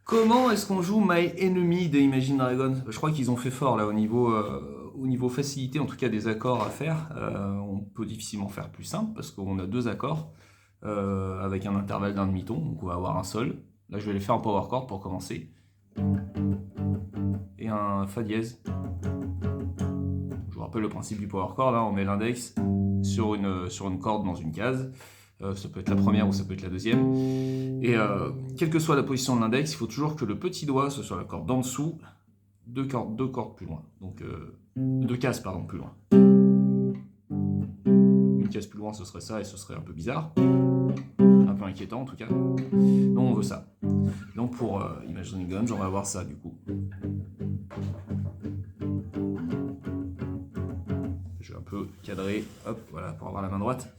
Comment est-ce qu'on joue My Enemy de Imagine Dragons? Je crois qu'ils ont fait fort là au niveau facilité, en tout cas des accords à faire. On peut difficilement faire plus simple parce qu'on a deux accords avec un intervalle d'un demi-ton, donc on va avoir un sol. Là je vais les faire en power chord pour commencer. Et un fa dièse. Je vous rappelle le principe du power chord, hein, on met l'index sur une corde dans une case. Ça peut être la première ou ça peut être la deuxième. Et quelle que soit la position de l'index, il faut toujours que le petit doigt soit sur la corde d'en dessous, deux cordes plus loin. Donc deux cases pardon, plus loin. Une case plus loin ce serait ça et ce serait un peu bizarre. Un peu inquiétant en tout cas. Donc on veut ça. Donc pour Imagine Dragons, on va avoir ça du coup. Je vais un peu cadrer, hop, voilà, pour avoir la main droite.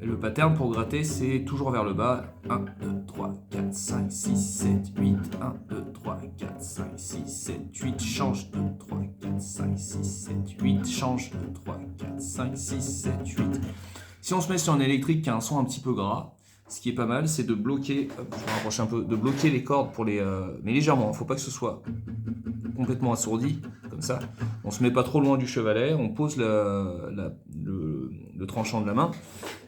Et le pattern pour gratter, c'est toujours vers le bas. 1, 2, 3, 4, 5, 6, 7, 8. 1, 2, 3, 4, 5, 6, 7, 8. Change 2, 3, 4, 5, 6, 7, 8. Change 2, 3, 4, 5, 6, 7, 8. Si on se met sur un électrique qui a un son un petit peu gras, ce qui est pas mal, c'est de bloquer, hop, je me rapproche un peu, de bloquer les cordes pour les, mais légèrement, il ne faut pas que ce soit complètement assourdi, comme ça. On se met pas trop loin du chevalet, on pose le tranchant de la main,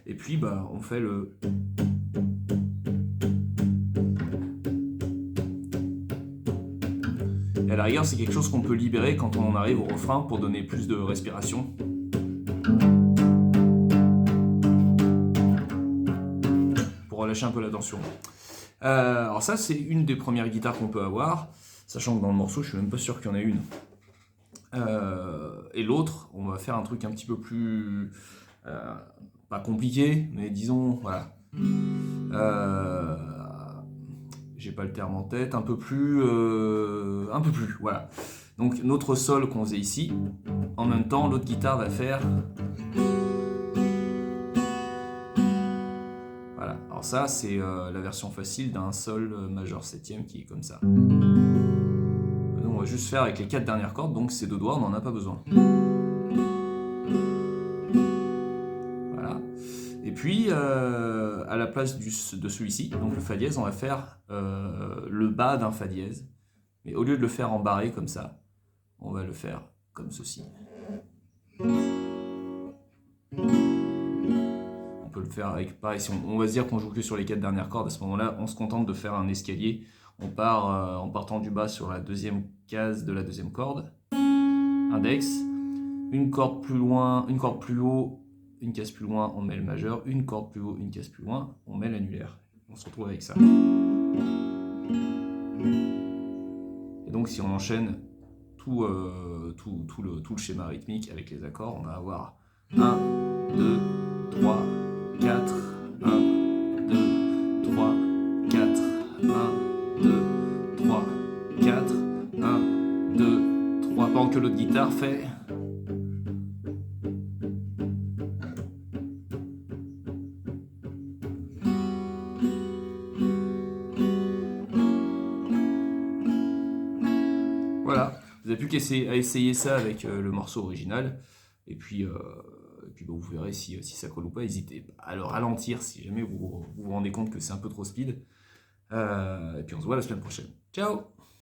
et puis bah, on fait le... Et à la rigueur, c'est quelque chose qu'on peut libérer quand on arrive au refrain pour donner plus de respiration. Relâcher un peu la tension. Alors ça, c'est une des premières guitares qu'on peut avoir, sachant que dans le morceau, je suis même pas sûr qu'il y en ait une. Et l'autre, on va faire un truc un petit peu plus... pas compliqué, mais disons, voilà. J'ai pas le terme en tête, un peu plus, voilà. Donc notre sol qu'on faisait ici, en même temps, l'autre guitare va faire... Voilà, alors ça c'est la version facile d'un sol majeur septième qui est comme ça. Donc on va juste faire avec les 4 dernières cordes, donc ces deux doigts on n'en a pas besoin. Voilà. Et puis à la place de celui-ci, donc le fa dièse, on va faire le bas d'un fa dièse. Mais au lieu de le faire en barré comme ça, on va le faire comme ceci. On peut le faire avec, pareil, si on va se dire qu'on joue que sur les 4 dernières cordes, à ce moment-là, on se contente de faire un escalier. On part en partant du bas sur la deuxième case de la deuxième corde, index, une corde plus loin, une corde plus haut, une case plus loin, on met le majeur, une corde plus haut, une case plus loin, on met l'annulaire. On se retrouve avec ça. Et donc si on enchaîne tout le schéma rythmique avec les accords, on va avoir 1, 2, 3, 4, 1, 2, 3, 4, 1, 2, 3, 4, 1, 2, 3, pendant que l'autre guitare fait... Voilà, vous n'avez plus qu'à essayer ça avec le morceau original, et puis bah, vous verrez si ça colle ou pas. N'hésitez pas à le ralentir si jamais vous vous rendez compte que c'est un peu trop speed. Et puis on se voit la semaine prochaine. Ciao!